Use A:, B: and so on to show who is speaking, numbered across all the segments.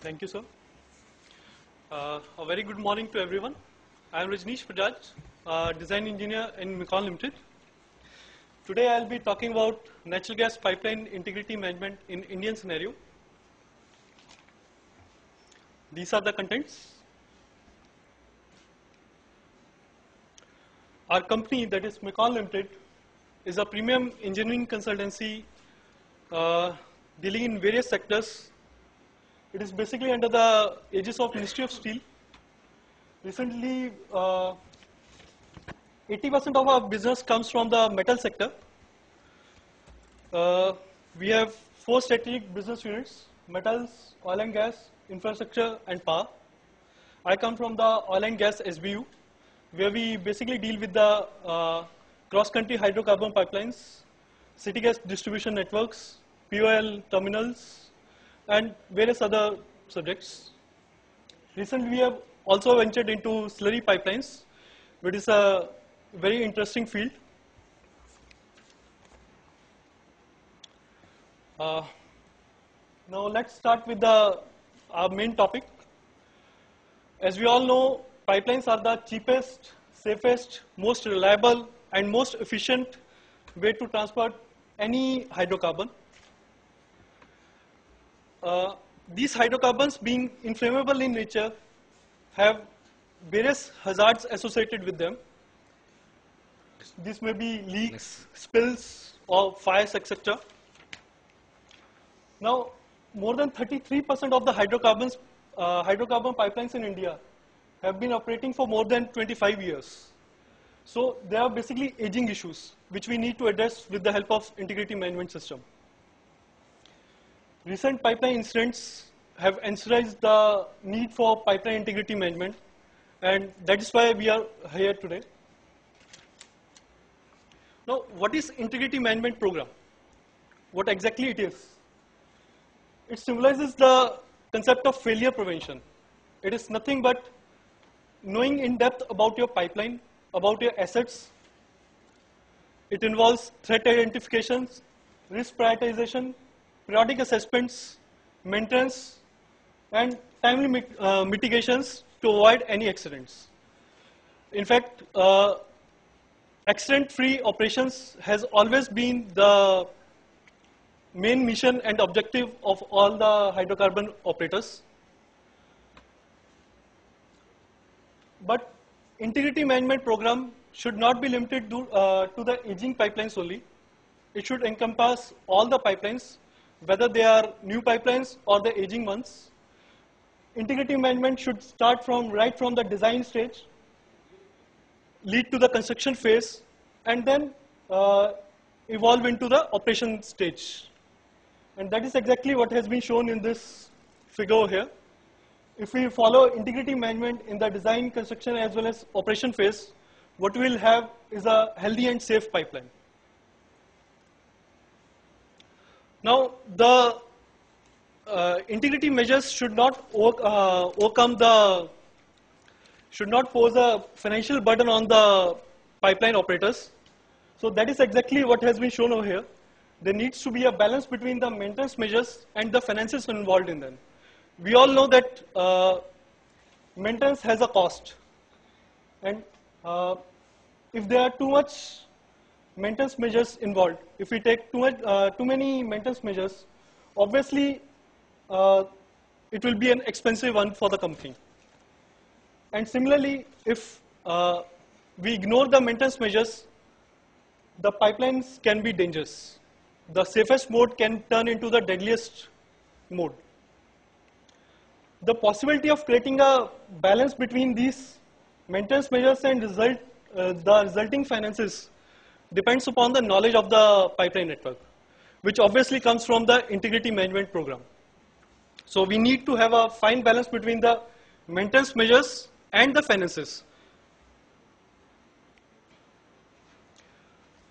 A: Thank you, sir. A very good morning to everyone. I am Rajnish Bajaj, design engineer in Mecon Limited. Today I will be talking about natural gas pipeline integrity management in Indian scenario. These are the contents. Our company, that is Mecon Limited, is a premium engineering consultancy dealing in various sectors. It is basically under the aegis of Ministry of Steel. Recently, 80% of our business comes from the metal sector. We have 4 strategic business units: metals, oil and gas, infrastructure, and power. I come from the oil and gas SBU, where we basically deal with the cross-country hydrocarbon pipelines, city gas distribution networks, POL terminals, and various other subjects. Recently, we have also ventured into slurry pipelines, which is a very interesting field. Now let's start with our main topic. As we all know, pipelines are the cheapest, safest, most reliable, and most efficient way to transport any hydrocarbon. These hydrocarbons, being inflammable in nature, have various hazards associated with them. This may be leaks, spills, or fires, etc. Now, more than 33% of the hydrocarbon pipelines in India have been operating for more than 25 years. So, they are basically aging issues, which we need to address with the help of integrity management system. Recent pipeline incidents have emphasized the need for pipeline integrity management, and that is why we are here today. Now, what is integrity management program? What exactly it is? It symbolizes the concept of failure prevention. It is nothing but knowing in depth about your pipeline, about your assets. It involves threat identifications, risk prioritization, periodic assessments, maintenance, and timely mitigations to avoid any accidents. In fact, accident-free operations has always been the main mission and objective of all the hydrocarbon operators. But integrity management program should not be limited to the aging pipelines only. It should encompass all the pipelines, whether they are new pipelines or the aging ones. Integrity management should start right from the design stage, lead to the construction phase, and then evolve into the operation stage. And that is exactly what has been shown in this figure here. If we follow integrity management in the design, construction, as well as operation phase, what we will have is a healthy and safe pipeline. Now, the integrity measures should not should not pose a financial burden on the pipeline operators. So that is exactly what has been shown over here. There needs to be a balance between the maintenance measures and the finances involved in them. We all know that maintenance has a cost, and if there are too much maintenance measures involved, if we take too many maintenance measures, obviously it will be an expensive one for the company. And similarly, if we ignore the maintenance measures, the pipelines can be dangerous. The safest mode can turn into the deadliest mode. The possibility of creating a balance between these maintenance measures and the resulting finances depends upon the knowledge of the pipeline network, which obviously comes from the integrity management program. So we need to have a fine balance between the maintenance measures and the finances.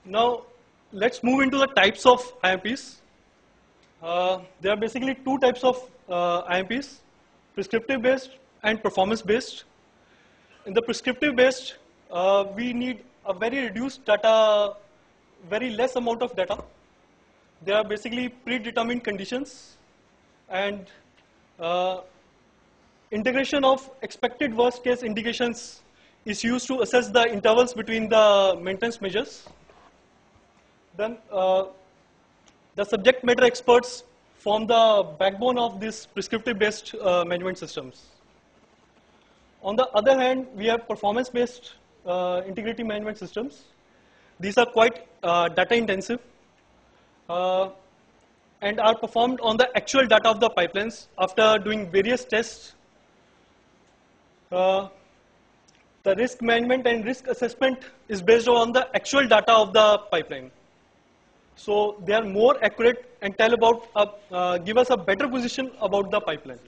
A: Now, let's move into the types of IMPs. There are basically 2 types of IMPs: prescriptive based and performance based. In the prescriptive based, we need a very reduced data, very less amount of data. They are basically predetermined conditions, and integration of expected worst case indications is used to assess the intervals between the maintenance measures. Then the subject matter experts form the backbone of these prescriptive based management systems. On the other hand, we have performance based integrity management systems. These are quite data intensive and are performed on the actual data of the pipelines after doing various tests. The risk management and risk assessment is based on the actual data of the pipeline. So they are more accurate and tell about, give us a better position about the pipeline.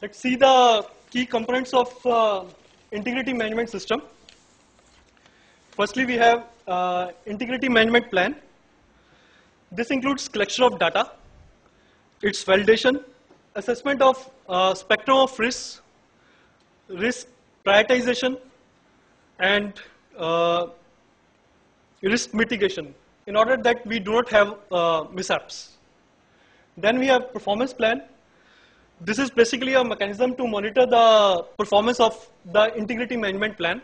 A: Let's see the key components of integrity management system. Firstly, we have integrity management plan. This includes collection of data, its validation, assessment of spectrum of risks, risk prioritization, and risk mitigation in order that we do not have mishaps. Then we have performance plan. This is basically a mechanism to monitor the performance of the integrity management plan.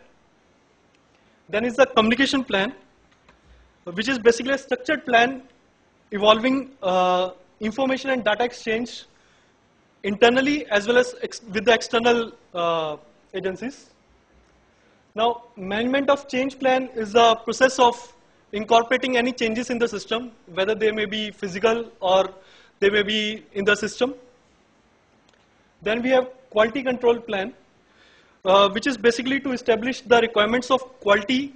A: Then is the communication plan, which is basically a structured plan involving information and data exchange internally as well as with the external agencies. Now, management of change plan is a process of incorporating any changes in the system, whether they may be physical or they may be in the system. Then we have quality control plan, which is basically to establish the requirements of quality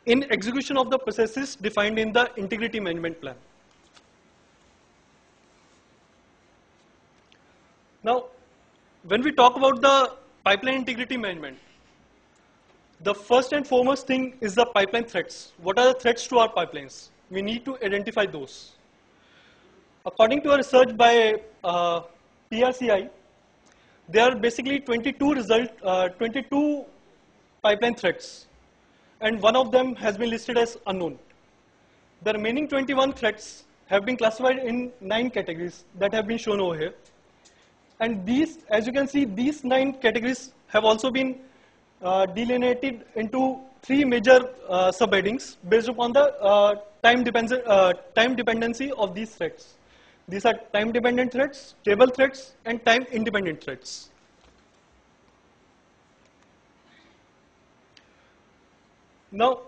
A: in execution of the processes defined in the integrity management plan. Now, when we talk about the pipeline integrity management, the first and foremost thing is the pipeline threats. What are the threats to our pipelines? We need to identify those. According to a research by PRCI, there are basically 22 pipeline threats, and one of them has been listed as unknown. The remaining 21 threats have been classified in 9 categories that have been shown over here. And these, as you can see, these 9 categories have also been delineated into 3 major subheadings based upon the time dependency of these threats. These are time-dependent threats, table threats, and time-independent threats. Now,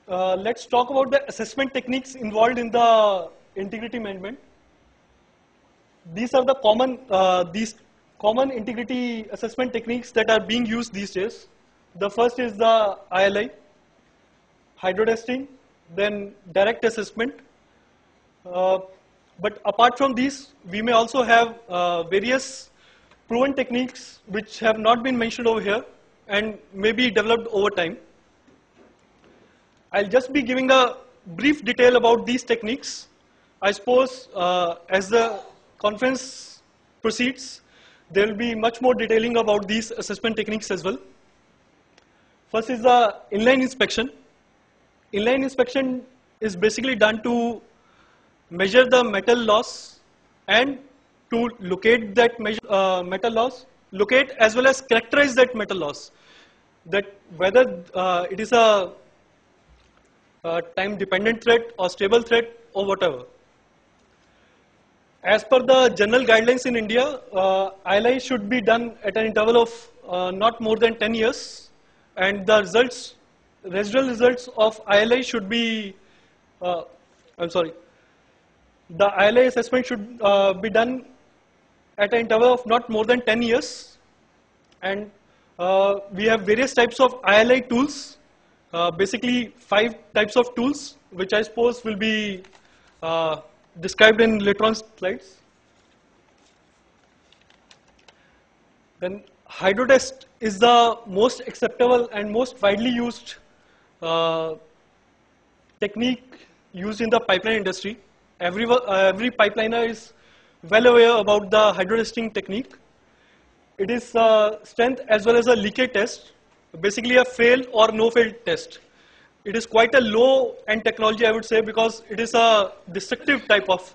A: let's talk about the assessment techniques involved in the integrity management. These are the common integrity assessment techniques that are being used these days. The first is the ILI, hydrotesting, then direct assessment. But apart from these, we may also have various proven techniques which have not been mentioned over here and may be developed over time. I'll just be giving a brief detail about these techniques. I suppose as the conference proceeds, there will be much more detailing about these assessment techniques as well. First is the inline inspection. Inline inspection is basically done to measure the metal loss and to locate that metal loss, locate as well as characterize that metal loss, that whether it is a time-dependent threat or stable threat or whatever. As per the general guidelines in India, ILI should be done at an interval of not more than 10 years, and the residual results of ILI should be, the ILI assessment should be done at an interval of not more than 10 years. And we have various types of ILI tools, basically 5 types of tools, which I suppose will be described in later on slides. Then hydrotest is the most acceptable and most widely used technique used in the pipeline industry. Every pipeliner is well aware about the hydrotesting technique. It is a strength as well as a leakage test, basically a fail or no fail test. It is quite a low end technology, I would say, because it is a destructive type of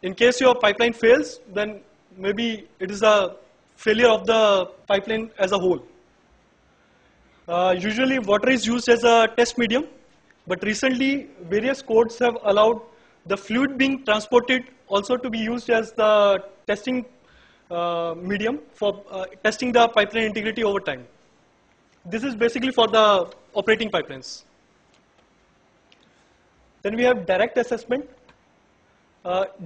A: In case your pipeline fails, then maybe it is a failure of the pipeline as a whole. Usually water is used as a test medium, but recently various codes have allowed the fluid being transported also to be used as the testing medium for testing the pipeline integrity over time. This is basically for the operating pipelines. Then we have direct assessment.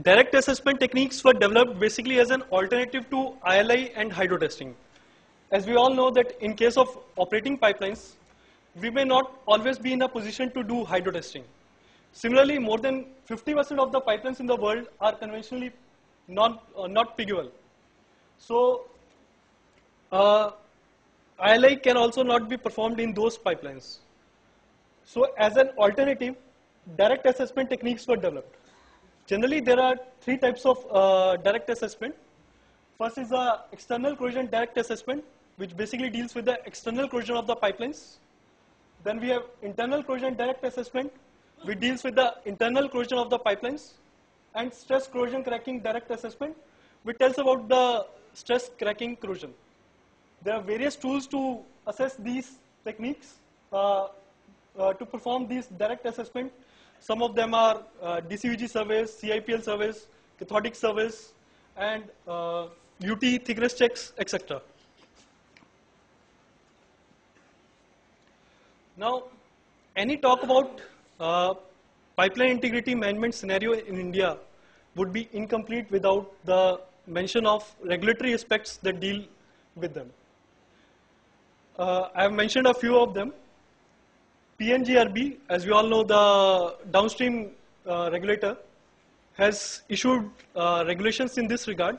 A: Direct assessment techniques were developed basically as an alternative to ILI and hydro testing. As we all know that in case of operating pipelines, we may not always be in a position to do hydro testing. Similarly, more than 50% of the pipelines in the world are conventionally not pig well. So, ILI can also not be performed in those pipelines. So, as an alternative, direct assessment techniques were developed. Generally, there are three types of direct assessment. First is the external corrosion direct assessment, which basically deals with the external corrosion of the pipelines. Then we have internal corrosion direct assessment, which deals with the internal corrosion of the pipelines. And stress corrosion cracking direct assessment, which tells about the stress cracking corrosion. There are various tools to assess these techniques to perform these direct assessment. Some of them are DCVG surveys, CIPL surveys, cathodic surveys, and UT thickness checks, etc. Now, any talk about pipeline integrity management scenario in India would be incomplete without the mention of regulatory aspects that deal with them. I have mentioned a few of them. PNGRB, as we all know, the downstream regulator, has issued regulations in this regard.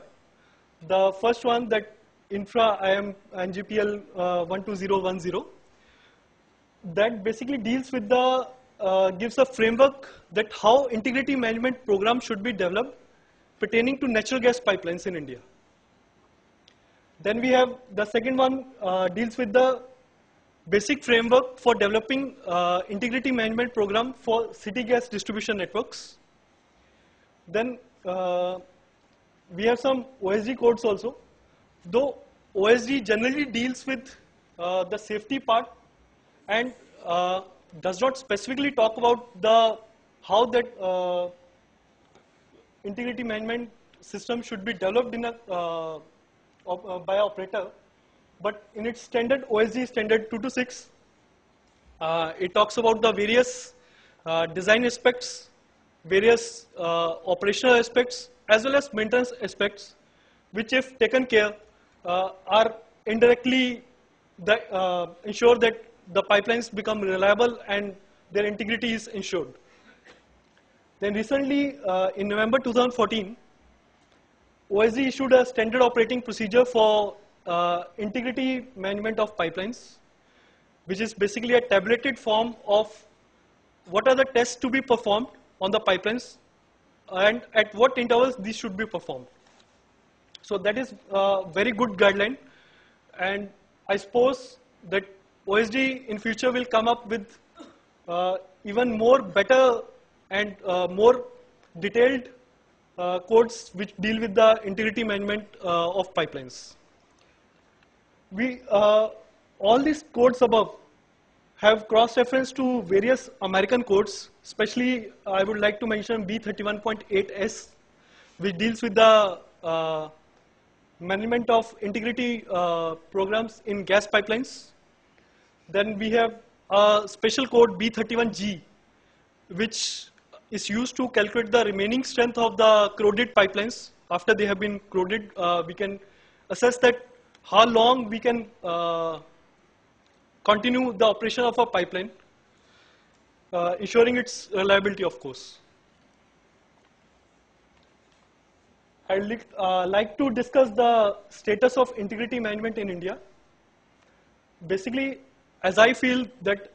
A: The first one, that Infra IM and GPL 12010, that basically deals with the, gives a framework that how integrity management program should be developed pertaining to natural gas pipelines in India. Then we have the second one deals with the basic framework for developing integrity management program for city gas distribution networks. Then we have some OSD codes also. Though OSD generally deals with the safety part and does not specifically talk about the how that integrity management system should be developed in a by operator. But in its standard OSD standard 226, it talks about the various design aspects, various operational aspects, as well as maintenance aspects, which if taken care, are indirectly ensure that the pipelines become reliable and their integrity is ensured. Then recently, in November 2014, OSD issued a standard operating procedure for integrity management of pipelines, which is basically a tabulated form of what are the tests to be performed on the pipelines and at what intervals these should be performed. So that is a very good guideline, and I suppose that OSD in future will come up with even more better and more detailed codes which deal with the integrity management of pipelines. All these codes above have cross-reference to various American codes. Especially, I would like to mention B31.8S, which deals with the management of integrity programs in gas pipelines. Then we have a special code B31G, which is used to calculate the remaining strength of the corroded pipelines. After they have been corroded, we can assess that how long we can continue the operation of a pipeline, ensuring its reliability, of course. I'd like to discuss the status of integrity management in India. Basically, as I feel that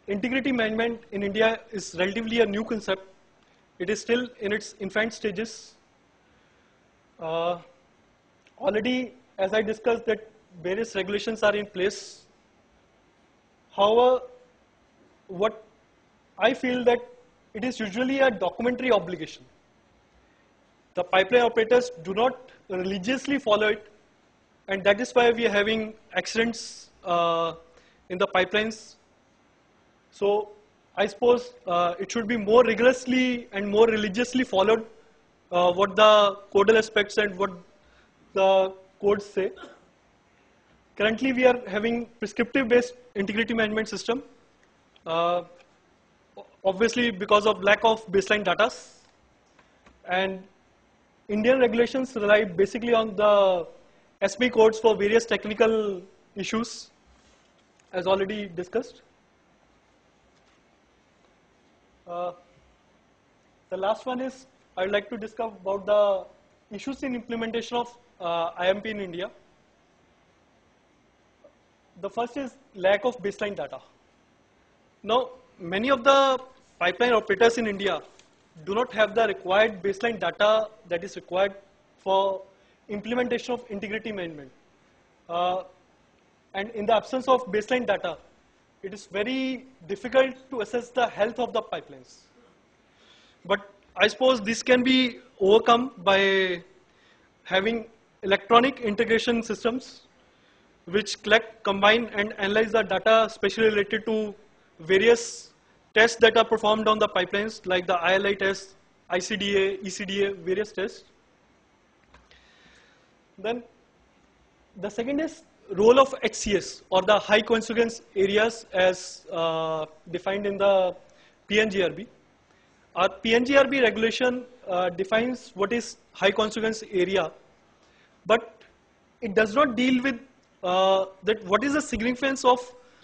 A: integrity management in India is relatively a new concept. It is still in its infant stages. Already, as I discussed, that various regulations are in place. However, what I feel that it is usually a documentary obligation. The pipeline operators do not religiously follow it, and that is why we are having accidents in the pipelines. So I suppose it should be more rigorously and more religiously followed what the codal aspects and what the codes say. Currently, we are having prescriptive-based integrity management system, obviously because of lack of baseline data. And Indian regulations rely basically on the SME codes for various technical issues, as already discussed. The last one is I'd like to discuss about the issues in implementation of IMP in India. The first is lack of baseline data. Now, many of the pipeline operators in India do not have the required baseline data that is required for implementation of integrity management. And in the absence of baseline data, it is very difficult to assess the health of the pipelines. But I suppose this can be overcome by having electronic integration systems which collect, combine, and analyze the data especially related to various tests that are performed on the pipelines, like the ILI test, ICDA, ECDA, various tests. Then the second is role of HCS, or the high consequence areas as defined in the PNGRB. Our PNGRB regulation defines what is high consequence area, but it does not deal with that what is the significance of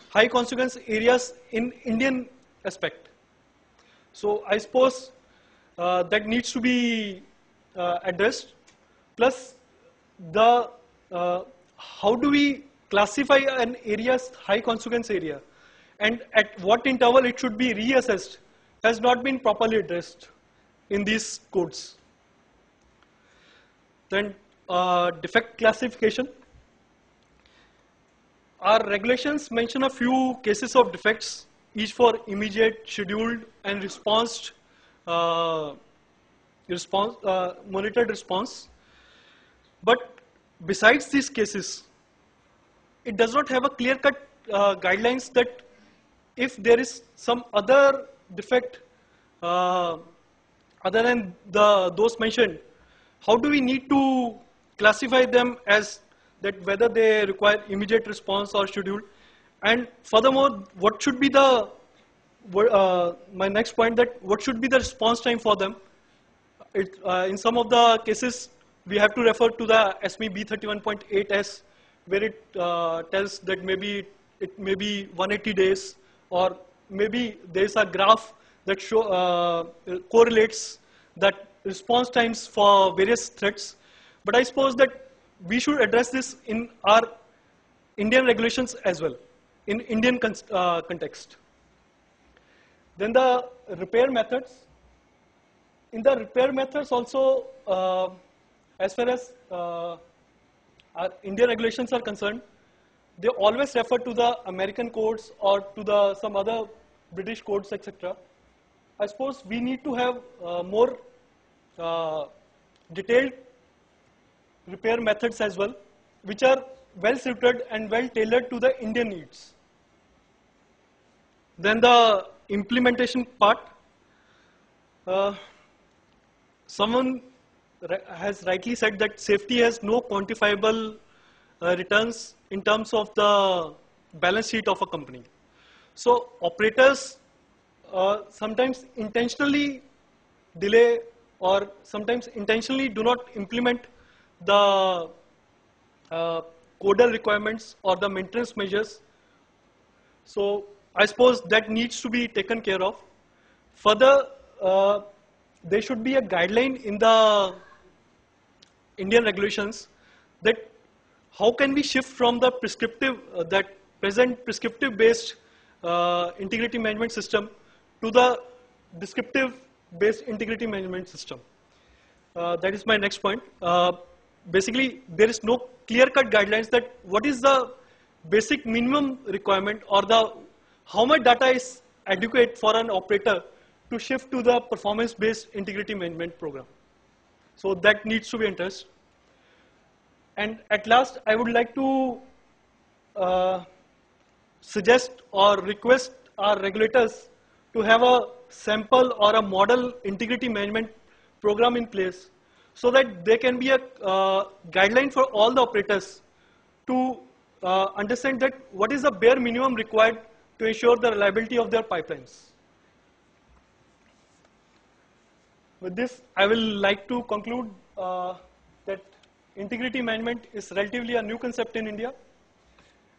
A: high consequence areas in Indian aspect. So I suppose that needs to be addressed. Plus, the how do we classify an area's high consequence area, and at what interval it should be reassessed, has not been properly addressed in these codes. Then defect classification. Our regulations mention a few cases of defects, each for immediate, scheduled, and monitored response. But besides these cases, it does not have a clear-cut guidelines that if there is some other defect other than those mentioned, how do we need to classify them as that, whether they require immediate response or scheduled? And furthermore, what should be the, my next point, that what should be the response time for them? In some of the cases, we have to refer to the SME B31.8S, where it tells that maybe it may be 180 days, or maybe there is a graph that correlates that response times for various threats. But I suppose that we should address this in our Indian regulations as well, in Indian context. Then the repair methods. In the repair methods also, as far as our Indian regulations are concerned, they always refer to the American codes or to the some other British codes, etc. I suppose we need to have more detailed repair methods as well, which are well suited and well tailored to the Indian needs. Then the implementation part. Someone has rightly said that safety has no quantifiable returns in terms of the balance sheet of a company. So operators sometimes intentionally delay or sometimes intentionally do not implement the codal requirements or the maintenance measures. So I suppose that needs to be taken care of. Further, there should be a guideline in the Indian regulations that how can we shift from the prescriptive, that present prescriptive based integrity management system to the descriptive based integrity management system. That is my next point. Basically, there is no clear-cut guidelines that what is the basic minimum requirement or the how much data is adequate for an operator to shift to the performance-based integrity management program. So that needs to be addressed. And at last, I would like to suggest or request our regulators to have a sample or a model integrity management program in place so that there can be a guideline for all the operators to understand that what is the bare minimum required to ensure the reliability of their pipelines. With this, I will like to conclude that integrity management is relatively a new concept in India.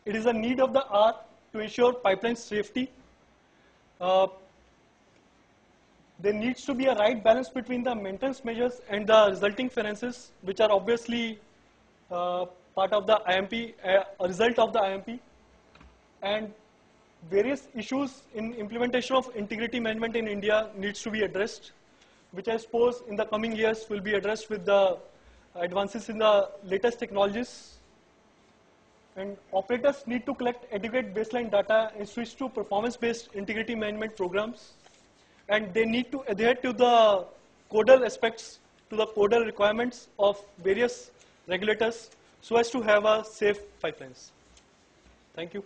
A: It is a need of the hour to ensure pipeline safety. There needs to be a right balance between the maintenance measures and the resulting finances, which are obviously part of the IMP, a result of the IMP. And various issues in implementation of integrity management in India needs to be addressed, which I suppose in the coming years will be addressed with the advances in the latest technologies. And operators need to collect adequate baseline data and switch to performance-based integrity management programs. And they need to adhere to the codal aspects, to the codal requirements of various regulators so as to have a safe pipelines. Thank you.